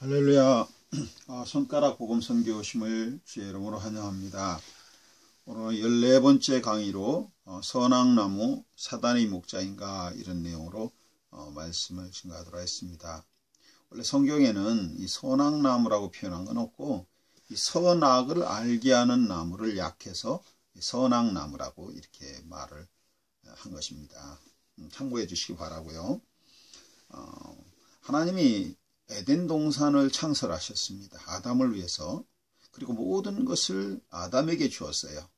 할렐루야. 손가락 복음 선교심을 주의 이름으로 환영합니다. 오늘 14번째 강의로 선악나무 사단의 목자인가 이런 내용으로 말씀을 증가하도록 하겠습니다. 원래 성경에는 이 선악나무라고 표현한 건 없고 이 선악을 알게 하는 나무를 약해서 선악나무라고 이렇게 말을 한 것입니다. 참고해 주시기 바라고요. 하나님이 에덴 동산을 창설하셨습니다. 아담을 위해서. 그리고 모든 것을 아담에게 주었어요.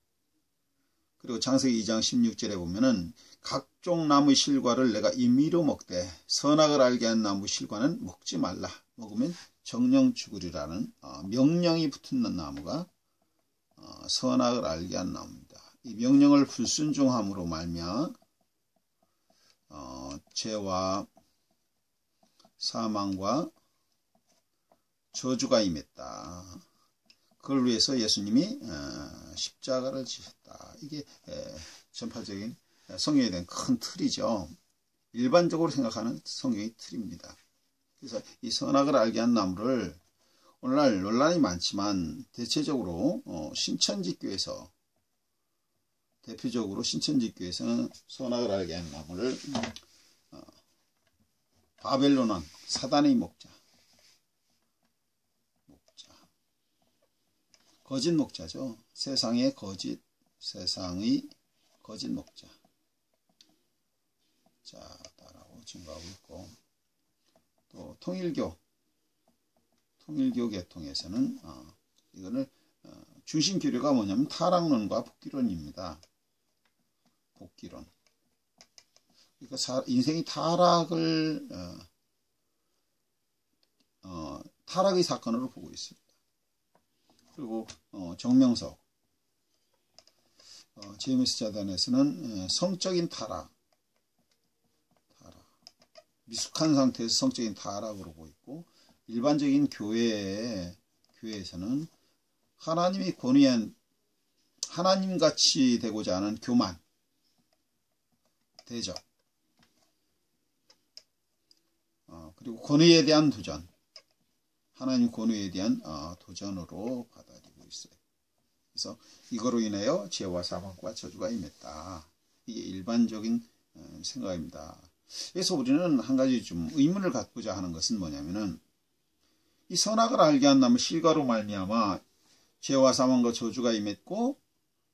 그리고 창세기 2장 16절에 보면은 각종 나무 실과를 내가 임의로 먹되 선악을 알게 한 나무 실과는 먹지 말라. 먹으면 정령 죽으리라는 명령이 붙은 나무가 선악을 알게 한 나무입니다. 이 명령을 불순종함으로 말미암아 죄와 사망과 저주가 임했다. 그걸 위해서 예수님이 십자가를 지셨다. 이게 전파적인 성경에 대한 큰 틀이죠. 일반적으로 생각하는 성경의 틀입니다. 그래서 이 선악을 알게 한 나무를 오늘날 논란이 많지만 대체적으로 신천지교에서 대표적으로 신천지교에서는 선악을 알게 한 나무를 바벨론왕 사단의 목자, 거짓 목자죠. 세상의 거짓, 세상의 거짓 목자. 다라고 증거하고 있고, 또 통일교 계통에서는 이거를 중심 교류가 뭐냐면 타락론과 복귀론입니다. 복귀론. 그러니까 인생이 타락의 사건으로 보고 있습니다. 그리고 정명석 제임스 자단에서는 성적인 타락, 미숙한 상태에서 성적인 타락으로 보고 있고, 일반적인 교회에서는 하나님이 권위한 하나님같이 되고자 하는 교만, 대적, 그리고 권위에 대한 도전, 하나님 권위에 대한 도전으로 받아들이고 있어요. 그래서 이거로 인하여 죄와 사망과 저주가 임했다. 이게 일반적인 생각입니다. 그래서 우리는 한 가지 좀 의문을 갖고자 하는 것은 뭐냐면은 이 선악을 알게 한 나무 실과로 말미암아 죄와 사망과 저주가 임했고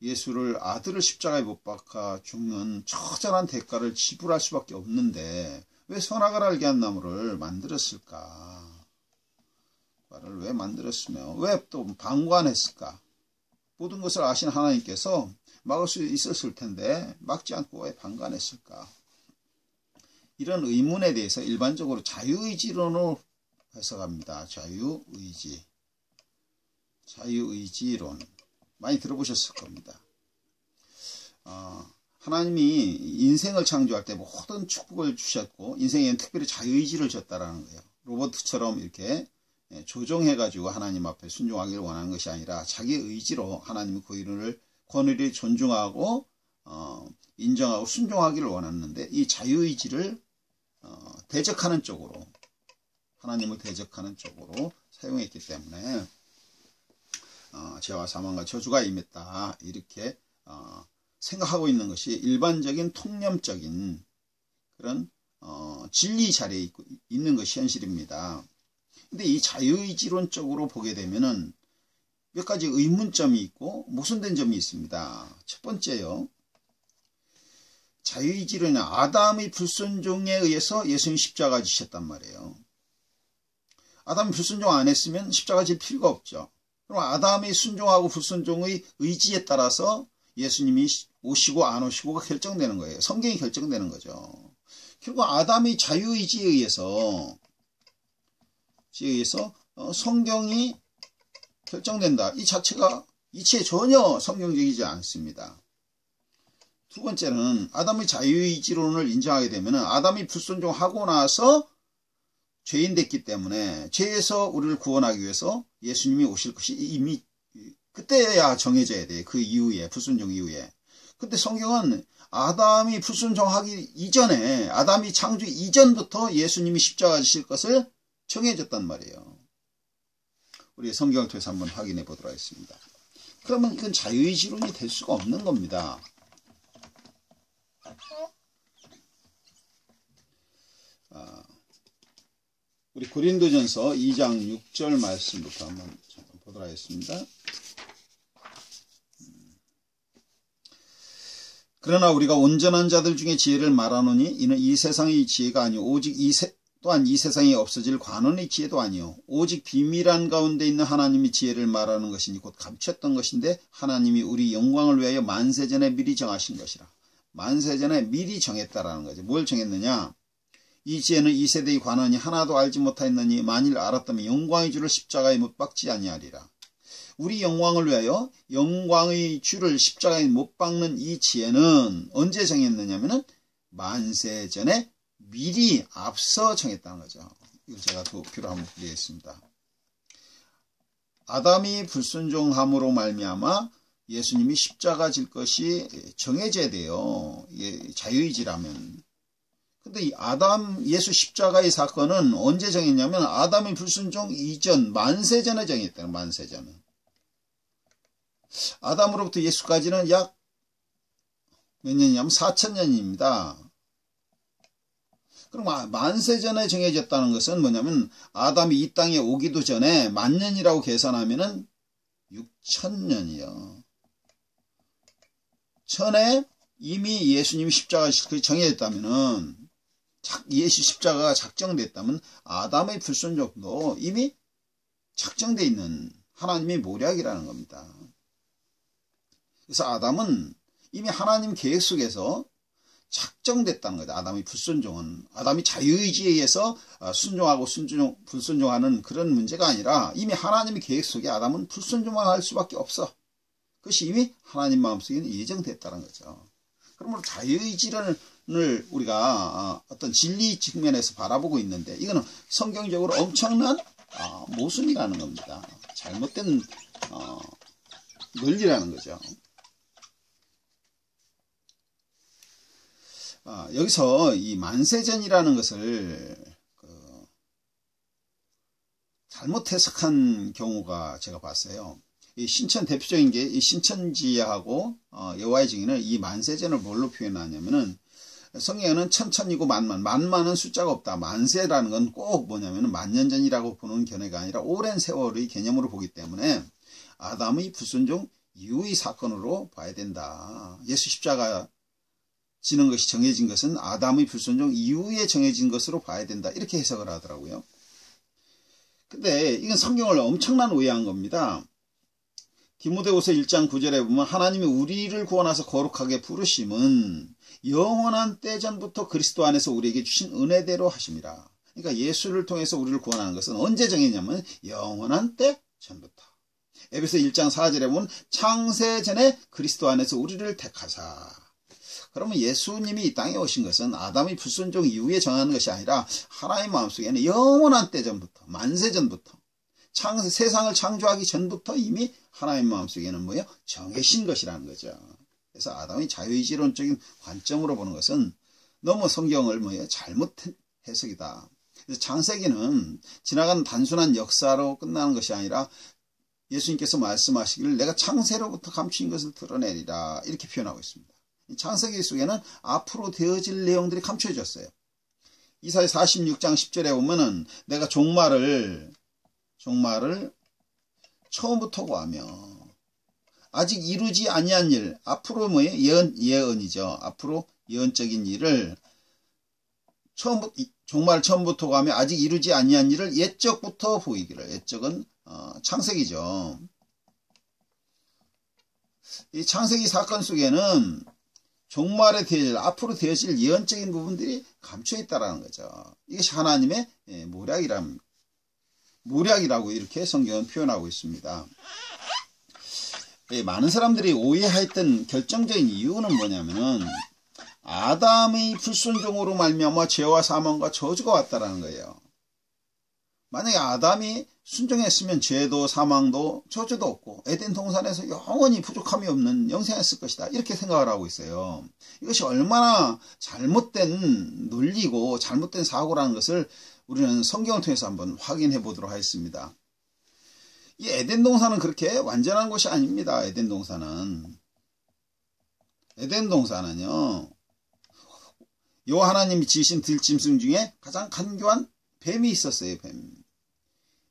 예수를 아들을 십자가에 못 박아 죽는 처절한 대가를 지불할 수밖에 없는데 왜 선악을 알게 한 나무를 만들었을까? 왜 만들었으며 왜 또 방관했을까? 모든 것을 아신 하나님께서 막을 수 있었을 텐데 막지 않고 왜 방관했을까? 이런 의문에 대해서 일반적으로 자유의지론으로 해석합니다. 자유의지론 많이 들어보셨을 겁니다. 하나님이 인생을 창조할 때 모든 축복을 주셨고 인생에는 특별히 자유의지를 줬다라는 거예요. 로봇처럼 이렇게 조종해가지고 하나님 앞에 순종하기를 원하는 것이 아니라 자기 의지로 하나님의 권위를 존중하고 인정하고 순종하기를 원했는데 이 자유의지를 대적하는 쪽으로, 하나님을 대적하는 쪽으로 사용했기 때문에 죄와 사망과 저주가 임했다 이렇게 생각하고 있는 것이 일반적인 통념적인 그런 진리 자리에 있는 것이 현실입니다. 근데 이 자유의지론적으로 보게 되면은 몇 가지 의문점이 있고 모순된 점이 있습니다. 첫 번째요. 자유의지론은 아담의 불순종에 의해서 예수님 십자가 지셨단 말이에요. 아담이 불순종 안 했으면 십자가 질 필요가 없죠. 그럼 아담이 순종하고 불순종의 의지에 따라서 예수님이 오시고 안 오시고가 결정되는 거예요. 성경이 결정되는 거죠. 결국 아담의 자유의지에 의해서 성경이 결정된다. 이 자체가 이치에 전혀 성경적이지 않습니다. 두 번째는 아담의 자유의지론을 인정하게 되면 아담이 불순종하고 나서 죄인 됐기 때문에 죄에서 우리를 구원하기 위해서 예수님이 오실 것이 이미 그때야 정해져야 돼. 그 이후에, 불순종 이후에. 근데 성경은 아담이 불순종하기 이전에, 아담이 창조 이전부터 예수님이 십자가 지실 것을 정해졌단 말이에요. 우리 성경을 통해서 한번 확인해 보도록 하겠습니다. 그러면 이건 자유의지론이 될 수가 없는 겁니다. 우리 고린도전서 2장 6절 말씀부터 한번 잠깐 보도록 하겠습니다. 그러나 우리가 온전한 자들 중에 지혜를 말하노니 이는 이 세상의 지혜가 아니요 오직 또한 이 세상에 없어질 관원의 지혜도 아니요 오직 비밀한 가운데 있는 하나님의 지혜를 말하는 것이니 곧 감췄던 것인데 하나님이 우리 영광을 위하여 만세전에 미리 정하신 것이라. 만세전에 미리 정했다라는 거죠. 뭘 정했느냐? 이 지혜는 이 세대의 관원이 하나도 알지 못하였느니 만일 알았다면 영광의 주를 십자가에 못 박지 아니하리라. 우리 영광을 위하여 영광의 주를 십자가에 못 박는 이 지혜는 언제 정했느냐면은 만세전에 미리 앞서 정했다는 거죠. 이걸 제가 도표로 한번 드리겠습니다. 아담이 불순종함으로 말미암아 예수님이 십자가 질 것이 정해져야 돼요. 자유의지라면. 근데 이 예수 십자가의 사건은 언제 정했냐면 아담이 불순종 이전 만세전에 정했다는 거예요. 만세전은. 아담으로부터 예수까지는 약 몇 년이냐면 4000년입니다. 그럼 만세전에 정해졌다는 것은 뭐냐면 아담이 이 땅에 오기도 전에 만년이라고 계산하면은 6000년이요. 전에 이미 예수님이 십자가 정해졌다면은 예수 십자가가 작정됐다면 아담의 불순종도 이미 작정되어 있는 하나님의 모략이라는 겁니다. 그래서 아담은 이미 하나님 계획 속에서 작정됐다는 거죠. 아담의 불순종은 아담이 자유의지에 의해서 순종하고 불순종하는 그런 문제가 아니라 이미 하나님의 계획 속에 아담은 불순종만 할 수밖에 없어. 그것이 이미 하나님 마음속에 예정됐다는 거죠. 그러므로 자유의지를 우리가 어떤 진리 측면에서 바라보고 있는데 이거는 성경적으로 엄청난 모순이라는 겁니다. 잘못된 논리라는 거죠. 여기서 이 만세전이라는 것을 잘못 해석한 경우가 제가 봤어요. 이 신천 대표적인 게 이 신천지하고 여호와의 증인은 이 만세전을 뭘로 표현하냐면은 성경에는 천천이고 만만은 숫자가 없다. 만세라는 건 꼭 뭐냐면 만년 전이라고 보는 견해가 아니라 오랜 세월의 개념으로 보기 때문에 아담의 불순종 이후의 사건으로 봐야 된다. 예수 십자가 지는 것이 정해진 것은 아담의 불순종 이후에 정해진 것으로 봐야 된다. 이렇게 해석을 하더라고요. 근데 이건 성경을 엄청난 오해한 겁니다. 디모데후서 1장 9절에 보면 하나님이 우리를 구원하사 거룩하게 부르심은 영원한 때 전부터 그리스도 안에서 우리에게 주신 은혜대로 하심이라. 그러니까 예수를 통해서 우리를 구원하는 것은 언제 정했냐면 영원한 때 전부터. 에베소 1장 4절에 보면 창세 전에 그리스도 안에서 우리를 택하사. 그러면 예수님이 이 땅에 오신 것은 아담의 불순종 이후에 정하는 것이 아니라 하나님의 마음속에는 영원한 때 전부터, 만세 전부터, 세상을 창조하기 전부터 이미 하나님의 마음속에는 뭐예요? 정해신 것이라는 거죠. 그래서 아담의 자유의지론적인 관점으로 보는 것은 너무 성경을 잘못 해석이다. 그래서 창세기는 지나간 단순한 역사로 끝나는 것이 아니라 예수님께서 말씀하시기를 내가 창세로부터 감추인 것을 드러내리라 이렇게 표현하고 있습니다. 창세기 속에는 앞으로 되어질 내용들이 감춰졌어요. 이사야 46장 10절에 보면은 내가 종말을 처음부터 구하며 아직 이루지 아니한 일, 앞으로 예언이죠. 앞으로 예언적인 일을 종말을 처음부터 구하며 아직 이루지 아니한 일을 옛적부터 보이기를. 옛적은 창세기죠. 이 창세기 사건 속에는 종말에 앞으로 되어질 예언적인 부분들이 감춰 있다라는 거죠. 이것이 하나님의 모략이라고 이렇게 성경은 표현하고 있습니다. 많은 사람들이 오해했던 결정적인 이유는 뭐냐면은 아담의 불순종으로 말미암아 죄와 사망과 저주가 왔다라는 거예요. 만약에 아담이 순종했으면 죄도 사망도 저주도 없고 에덴 동산에서 영원히 부족함이 없는 영생했을 것이다. 이렇게 생각을 하고 있어요. 이것이 얼마나 잘못된 논리고 잘못된 사고라는 것을 우리는 성경을 통해서 한번 확인해 보도록 하겠습니다. 이 에덴 동산은 그렇게 완전한 곳이 아닙니다. 에덴 동산은요. 요 하나님이 지으신 들짐승 중에 가장 간교한 뱀이 있었어요. 뱀.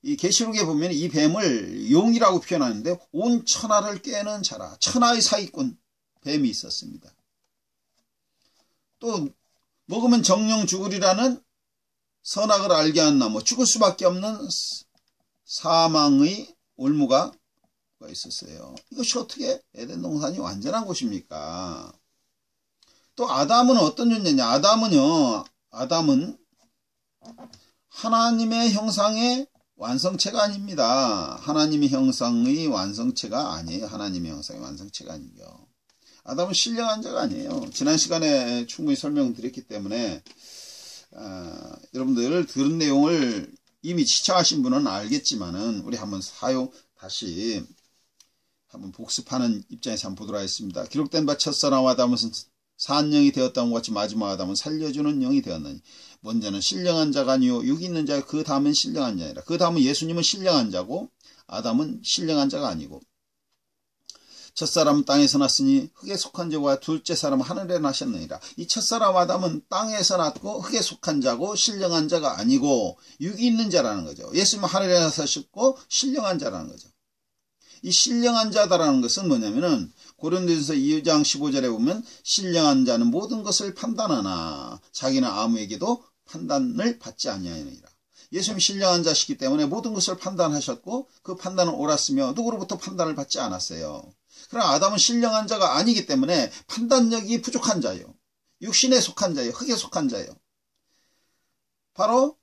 이 계시록에 보면 이 뱀을 용이라고 표현하는데 온 천하를 꿰는 자라. 천하의 사기꾼 뱀이 있었습니다. 또 먹으면 정령 죽으리라는 선악을 알게 하는 나무, 죽을 수밖에 없는 사망의 올무가 있었어요. 이것이 어떻게 에덴 동산이 완전한 곳입니까? 또 아담은 어떤 존재냐? 아담은 하나님의 형상의 완성체가 아닙니다. 하나님의 형상의 완성체가 아니에요. 하나님의 형상의 완성체가 아니죠. 아담은 신령한 자가 아니에요. 지난 시간에 충분히 설명드렸기 때문에 여러분들 들은 내용을 이미 시청하신 분은 알겠지만은 우리 한번 다시 한번 복습하는 입장에서 한번 보도록 하겠습니다. 기록된 바 첫사람 아담은 산영이 되었다는 것 같이 마지막 아담은 살려주는 영이 되었느니 먼저는 신령한 자가 아니요 육이 있는 자요 그 다음은 신령한 자니라. 그 다음은 예수님은 신령한 자고 아담은 신령한 자가 아니고 첫사람은 땅에서 났으니 흙에 속한 자와 둘째 사람은 하늘에 나셨느니라. 이 첫사람 아담은 땅에서 났고 흙에 속한 자고 신령한 자가 아니고 육이 있는 자라는 거죠. 예수님은 하늘에 나셨고 신령한 자라는 거죠. 이 신령한 자다라는 것은 뭐냐면은 고린도전서 2장 15절에 보면 신령한 자는 모든 것을 판단하나 자기는 아무에게도 판단을 받지 아니하느니라. 예수님이 신령한 자시기 때문에 모든 것을 판단하셨고 그 판단은 옳았으며 누구로부터 판단을 받지 않았어요. 그러나 아담은 신령한 자가 아니기 때문에 판단력이 부족한 자예요. 육신에 속한 자예요. 흙에 속한 자예요. 바로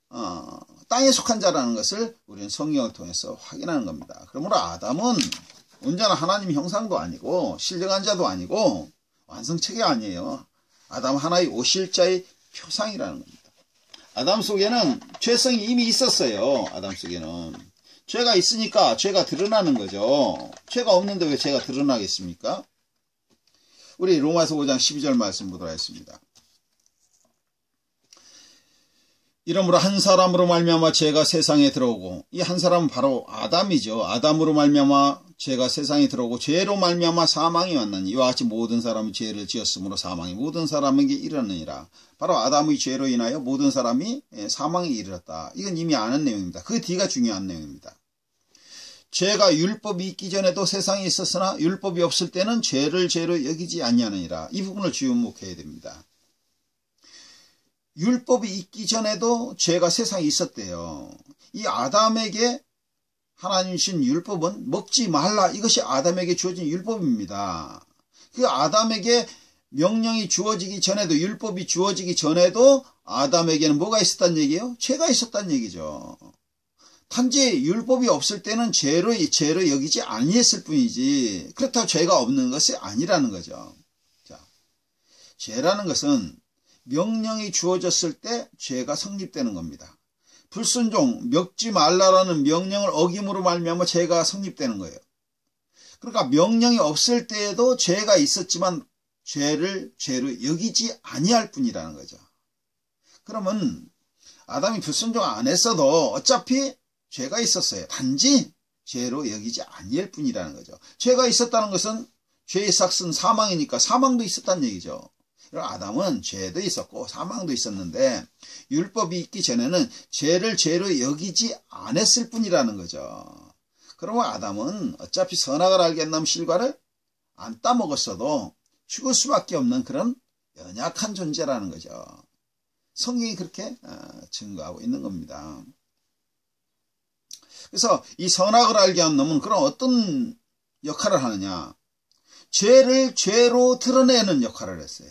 땅에 속한 자라는 것을 우리는 성경을 통해서 확인하는 겁니다. 그러므로 아담은 온전한 하나님 형상도 아니고 신령한 자도 아니고 완성체가 아니에요. 아담 하나의 오실자의 표상이라는 겁니다. 아담 속에는 죄성이 이미 있었어요. 아담 속에는 죄가 있으니까 죄가 드러나는 거죠. 죄가 없는데 왜 죄가 드러나겠습니까? 우리 로마서 5장 12절 말씀 보도록 하겠습니다. 이러므로 한 사람으로 말미암아 죄가 세상에 들어오고 이 한 사람은 바로 아담이죠. 아담으로 말미암아 죄가 세상에 들어오고 죄로 말미암아 사망이 왔나니 이와 같이 모든 사람이 죄를 지었으므로 사망이 모든 사람에게 이르느니라. 바로 아담의 죄로 인하여 모든 사람이 사망에 이르렀다. 이건 이미 아는 내용입니다. 그 뒤가 중요한 내용입니다. 죄가 율법이 있기 전에도 세상에 있었으나 율법이 없을 때는 죄를 죄로 여기지 아니하느니라. 이 부분을 주목해야 됩니다. 율법이 있기 전에도 죄가 세상에 있었대요. 이 아담에게 하나님 주신 율법은 먹지 말라. 이것이 아담에게 주어진 율법입니다. 그 아담에게 명령이 주어지기 전에도 율법이 주어지기 전에도 아담에게는 뭐가 있었단 얘기예요? 죄가 있었단 얘기죠. 단지 율법이 없을 때는 죄로 여기지 아니했을 뿐이지 그렇다고 죄가 없는 것이 아니라는 거죠. 자, 죄라는 것은 명령이 주어졌을 때 죄가 성립되는 겁니다. 불순종, 먹지 말라라는 명령을 어김으로 말미암아 죄가 성립되는 거예요. 그러니까 명령이 없을 때에도 죄가 있었지만 죄를 죄로 여기지 아니할 뿐이라는 거죠. 그러면 아담이 불순종 안 했어도 어차피 죄가 있었어요. 단지 죄로 여기지 아니할 뿐이라는 거죠. 죄가 있었다는 것은 죄의 삭은 사망이니까 사망도 있었다는 얘기죠. 아담은 죄도 있었고 사망도 있었는데 율법이 있기 전에는 죄를 죄로 여기지 않았을 뿐이라는 거죠. 그러면 아담은 어차피 선악을 알겠나무 실과를 안 따먹었어도 죽을 수밖에 없는 그런 연약한 존재라는 거죠. 성경이 그렇게 증거하고 있는 겁니다. 그래서 이 선악을 알게 한 놈은 그럼 어떤 역할을 하느냐? 죄를 죄로 드러내는 역할을 했어요.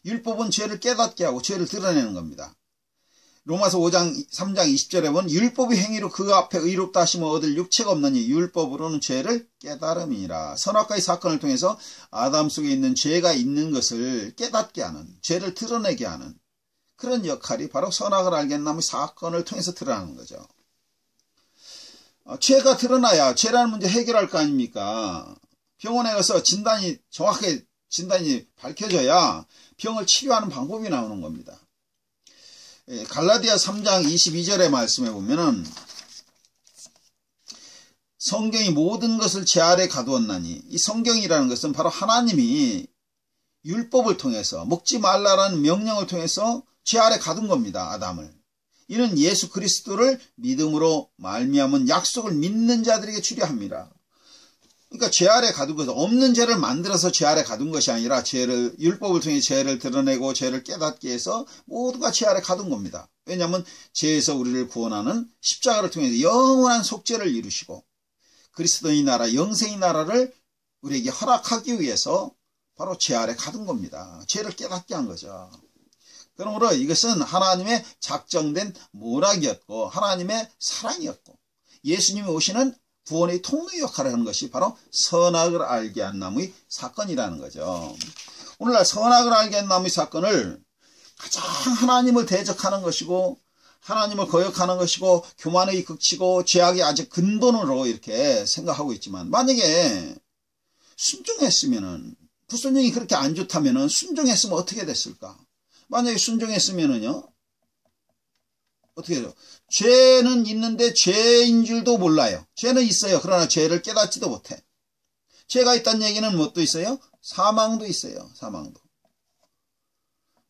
율법은 죄를 깨닫게 하고 죄를 드러내는 겁니다. 로마서 3장 20절에 보면 율법의 행위로 그 앞에 의롭다 하심을 얻을 육체가 없느니 율법으로는 죄를 깨달음이니라. 선악과의 사건을 통해서 아담 속에 있는 죄가 있는 것을 깨닫게 하는, 죄를 드러내게 하는 그런 역할이 바로 선악을 알겠나무 사건을 통해서 드러나는 거죠. 죄가 드러나야 죄라는 문제 해결할 거 아닙니까? 병원에 가서 정확하게 진단이 밝혀져야 병을 치료하는 방법이 나오는 겁니다. 갈라디아 3장 22절의 말씀에 보면은 성경이 모든 것을 제 아래 가두었나니, 이 성경이라는 것은 바로 하나님이 율법을 통해서 먹지 말라라는 명령을 통해서 제 아래 가둔 겁니다. 아담을. 이는 예수 그리스도를 믿음으로 말미암은 약속을 믿는 자들에게 주려 합니다. 그러니까 죄 아래 가둔 것은 없는 죄를 만들어서 죄 아래 가둔 것이 아니라 율법을 통해 죄를 드러내고 죄를 깨닫게 해서 모두가 죄 아래 가둔 겁니다. 왜냐하면 죄에서 우리를 구원하는 십자가를 통해서 영원한 속죄를 이루시고 그리스도의 나라, 영생의 나라를 우리에게 허락하기 위해서 바로 죄 아래 가둔 겁니다. 죄를 깨닫게 한 거죠. 그러므로 이것은 하나님의 작정된 모락이었고 하나님의 사랑이었고 예수님이 오시는 구원의 통로 역할을 하는 것이 바로 선악을 알게 한 나무의 사건이라는 거죠. 오늘날 선악을 알게 한 나무의 사건을 가장 하나님을 대적하는 것이고 하나님을 거역하는 것이고 교만의 극치고 죄악의 아주 근본으로 이렇게 생각하고 있지만 만약에 순종했으면은 불순종이 그렇게 안 좋다면은 순종했으면 어떻게 됐을까? 만약에 순종했으면은요 어떻게 해요? 죄는 있는데 죄인 줄도 몰라요. 죄는 있어요. 그러나 죄를 깨닫지도 못해. 죄가 있다는 얘기는 뭣도 있어요? 사망도 있어요. 사망도.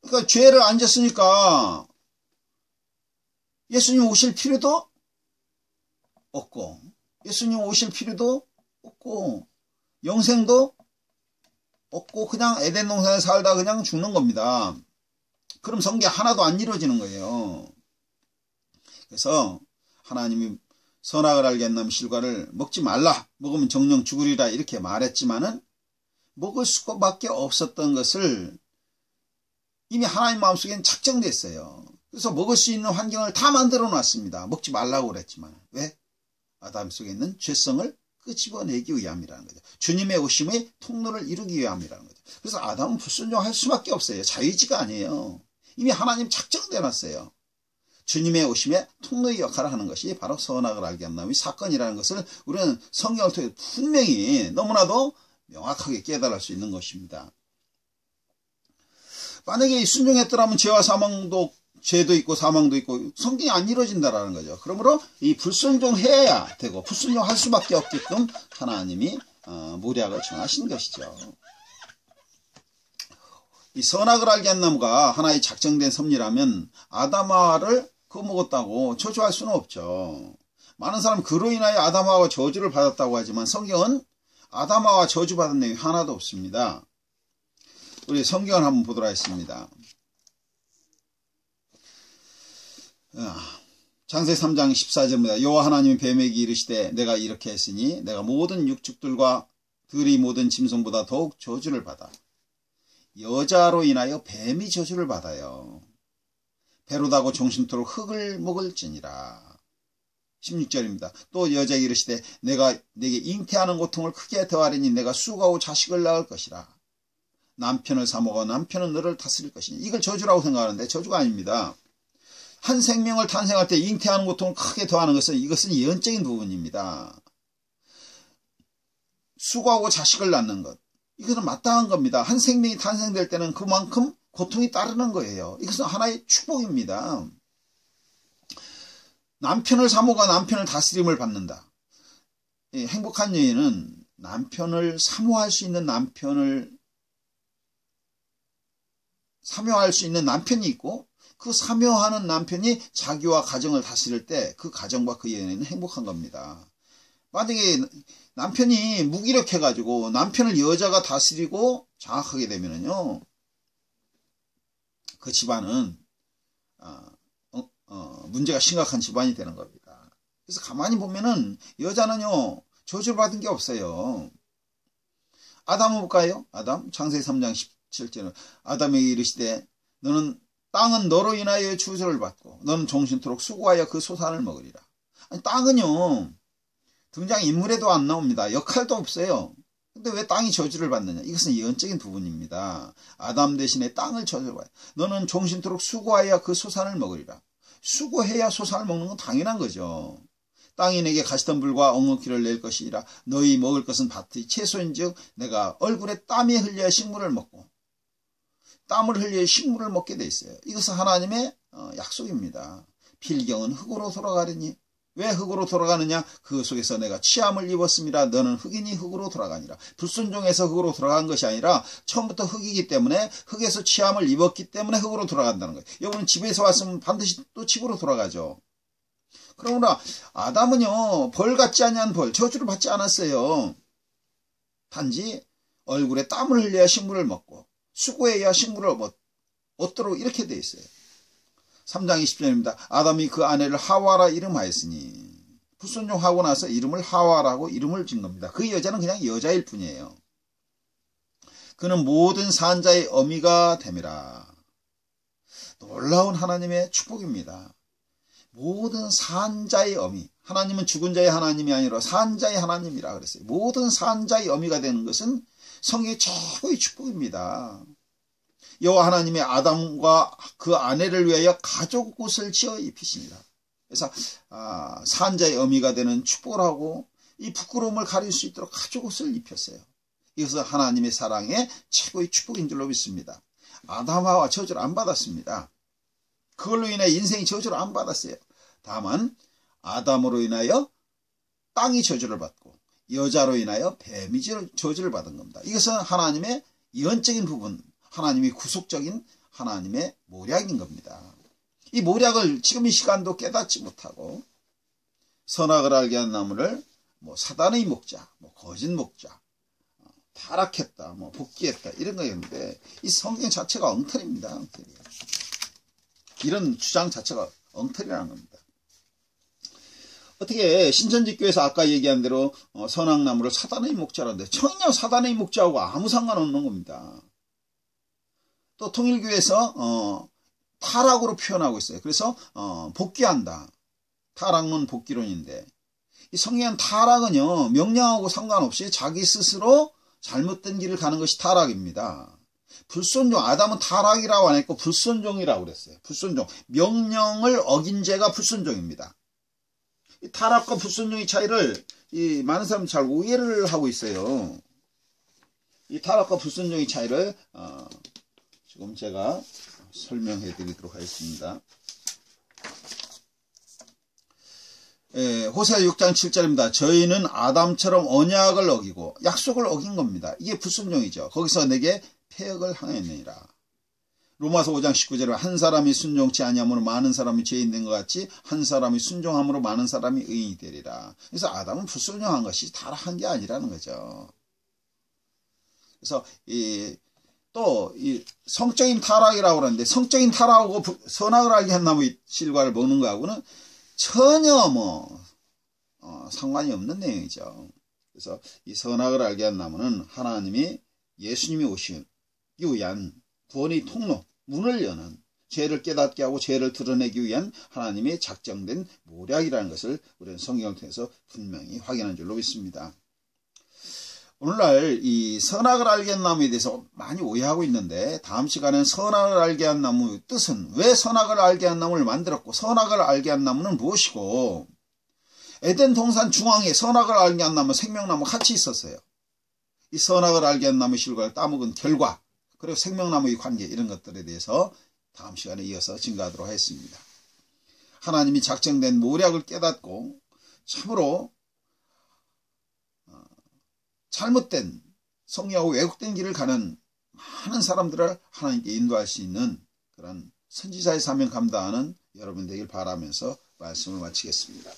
그러니까 죄를 안 졌으니까 예수님 오실 필요도 없고 예수님 오실 필요도 없고 영생도 없고 그냥 에덴 동산에 살다 그냥 죽는 겁니다. 그럼 성경 하나도 안 이루어지는 거예요. 그래서 하나님이 선악을 알게 한 나무 실과를 먹지 말라. 먹으면 정령 죽으리라 이렇게 말했지만은 먹을 수밖에 없었던 것을 이미 하나님 마음속에는 작정됐어요. 그래서 먹을 수 있는 환경을 다 만들어 놨습니다. 먹지 말라고 그랬지만. 왜? 아담 속에 있는 죄성을 끄집어내기 위함이라는 거죠. 주님의 오심의 통로를 이루기 위함이라는 거죠. 그래서 아담은 불순종할 수밖에 없어요. 자유의지가 아니에요. 이미 하나님 작정돼 놨어요. 주님의 오심에 통로의 역할을 하는 것이 바로 선악을 알게 한 나무의 사건이라는 것을 우리는 성경을 통해 분명히 너무나도 명확하게 깨달을 수 있는 것입니다. 만약에 순종했더라면 죄도 있고 사망도 있고 성경이 안 이루어진다라는 거죠. 그러므로 이 불순종해야 되고 불순종할 수밖에 없게끔 하나님이 모략을 정하신 것이죠. 이 선악을 알게 한 나무가 하나의 작정된 섭리라면 아담하와를 그거 먹었다고 저주할 수는 없죠. 많은 사람은 그로 인하여 아담하와 저주를 받았다고 하지만 성경은 아담하와 저주받은 내용이 하나도 없습니다. 우리 성경을 한번 보도록 하겠습니다. 창세기 3장 14절입니다. 여호와 하나님이 뱀에게 이르시되 내가 이렇게 했으니 내가 모든 육축들과 들의 모든 짐승보다 더욱 저주를 받아. 여자로 인하여 뱀이 저주를 받아요. 배로다고 종신토록 흙을 먹을지니라. 16절입니다. 또 여자에게 이르시되 내가 내게 잉태하는 고통을 크게 더하리니 내가 수고하고 자식을 낳을 것이라. 남편을 사모하고 남편은 너를 다스릴 것이니. 이걸 저주라고 생각하는데 저주가 아닙니다. 한 생명을 탄생할 때 잉태하는 고통을 크게 더하는 것은 이것은 예언적인 부분입니다. 수고하고 자식을 낳는 것. 이것은 마땅한 겁니다. 한 생명이 탄생될 때는 그만큼 고통이 따르는 거예요. 이것은 하나의 축복입니다. 남편을 사모가 남편을 다스림을 받는다. 행복한 여인은 남편을 사모할 수 있는 사모할 수 있는 남편이 있고 그 사모하는 남편이 자기와 가정을 다스릴 때 그 가정과 그 여인은 행복한 겁니다. 만약에 남편이 무기력해가지고 남편을 여자가 다스리고 장악하게 되면은요, 그 집안은 문제가 심각한 집안이 되는 겁니다. 그래서 가만히 보면은 여자는요 저주를 받은 게 없어요. 아담을 볼까요? 아담 창세기 3장 17절은 아담에게 이르시되 너는 땅은 너로 인하여 주저를 받고 너는 종신토록 수고하여 그 소산을 먹으리라. 아니, 땅은요 등장 인물에도 안 나옵니다. 역할도 없어요. 근데 왜 땅이 저주를 받느냐? 이것은 예언적인 부분입니다. 아담 대신에 땅을 저주를 받아요. 너는 종신토록 수고하여 그 소산을 먹으리라. 수고해야 소산을 먹는 건 당연한 거죠. 땅이 내게 가시덤불과 엉겅퀴를 낼 것이라. 너희 먹을 것은 밭의 채소인즉 내가 얼굴에 땀이 흘려 식물을 먹고 땀을 흘려 식물을 먹게 돼 있어요. 이것은 하나님의 약속입니다. 필경은 흙으로 돌아가리니. 왜 흙으로 돌아가느냐? 그 속에서 내가 취함을 입었습니다. 너는 흙이니 흙으로 돌아가니라. 불순종해서 흙으로 돌아간 것이 아니라 처음부터 흙이기 때문에 흙에서 취함을 입었기 때문에 흙으로 돌아간다는 거예요. 여러분 집에서 왔으면 반드시 또 집으로 돌아가죠. 그러나 아담은요, 벌 같지 아니한 벌, 저주를 받지 않았어요. 단지 얼굴에 땀을 흘려야 식물을 먹고 수고해야 식물을 얻도록 이렇게 돼 있어요. 3장 20절입니다. 아담이 그 아내를 하와라 이름하였으니, 불순종하고 나서 이름을 하와라고 이름을 진 겁니다. 그 여자는 그냥 여자일 뿐이에요. 그는 모든 산자의 어미가 됨이라. 놀라운 하나님의 축복입니다. 모든 산자의 어미, 하나님은 죽은 자의 하나님이 아니라 산자의 하나님이라 그랬어요. 모든 산자의 어미가 되는 것은 성경의 최고의 축복입니다. 여호와 하나님의 아담과 그 아내를 위하여 가족옷을 지어 입히십니다. 그래서 산자의 어미가 되는 축복을 하고 이 부끄러움을 가릴 수 있도록 가족옷을 입혔어요. 이것은 하나님의 사랑의 최고의 축복인 줄로 믿습니다. 아담하와 저주를 안 받았습니다. 그걸로 인해 인생이 저주를 안 받았어요. 다만 아담으로 인하여 땅이 저주를 받고 여자로 인하여 뱀이 저주를 받은 겁니다. 이것은 하나님의 예언적인 부분, 하나님의 구속적인 하나님의 모략인 겁니다. 이 모략을 지금 이 시간도 깨닫지 못하고 선악을 알게 한 나무를 사단의 목자, 거짓 목자, 타락했다, 복귀했다 이런 거였는데 이 성경 자체가 엉터리입니다. 엉터리. 이런 주장 자체가 엉터리라는 겁니다. 어떻게 신천지교에서 아까 얘기한 대로 선악나무를 사단의 목자라는데 전혀 사단의 목자하고 아무 상관없는 겁니다. 또 통일교에서 타락으로 표현하고 있어요. 그래서 복귀한다. 타락론 복귀론인데 이 성경은 타락은요 명령하고 상관없이 자기 스스로 잘못된 길을 가는 것이 타락입니다. 불순종, 아담은 타락이라고 안 했고 불순종이라고 그랬어요. 불순종, 명령을 어긴 죄가 불순종입니다. 이 타락과 불순종의 차이를 많은 사람이 잘 오해를 하고 있어요. 이 타락과 불순종의 차이를 지금 제가 설명해 드리도록 하겠습니다. 호세아 6장 7절입니다. 저희는 아담처럼 언약을 어기고 약속을 어긴 겁니다. 이게 불순종이죠. 거기서 내게 폐역을 행하였느니라. 로마서 5장 19절에 한 사람이 순종치 아니함으로 많은 사람이 죄인 된 것 같이 한 사람이 순종함으로 많은 사람이 의인이 되리라. 그래서 아담은 불순종한 것이 타락한 게 아니라는 거죠. 그래서 또 성적인 타락이라고 그러는데 성적인 타락하고 선악을 알게 한 나무의 실과를 먹는 거하고는 전혀 상관이 없는 내용이죠. 그래서 이 선악을 알게 한 나무는 하나님이 예수님이 오시기 위한 구원의 통로, 문을 여는 죄를 깨닫게 하고 죄를 드러내기 위한 하나님의 작정된 모략이라는 것을 우리는 성경을 통해서 분명히 확인한 줄로 믿습니다. 오늘날 이 선악을 알게 한 나무에 대해서 많이 오해하고 있는데 다음 시간에는 선악을 알게 한 나무의 뜻은 왜 선악을 알게 한 나무를 만들었고 선악을 알게 한 나무는 무엇이고 에덴 동산 중앙에 선악을 알게 한 나무, 생명나무 같이 있었어요. 이 선악을 알게 한 나무 실과를 따먹은 결과 그리고 생명나무의 관계 이런 것들에 대해서 다음 시간에 이어서 증거하도록 하겠습니다. 하나님이 작정된 모략을 깨닫고 참으로 잘못된 성리하고 왜곡된 길을 가는 많은 사람들을 하나님께 인도할 수 있는 그런 선지자의 사명 감당하는 여러분 되길 바라면서 말씀을 마치겠습니다.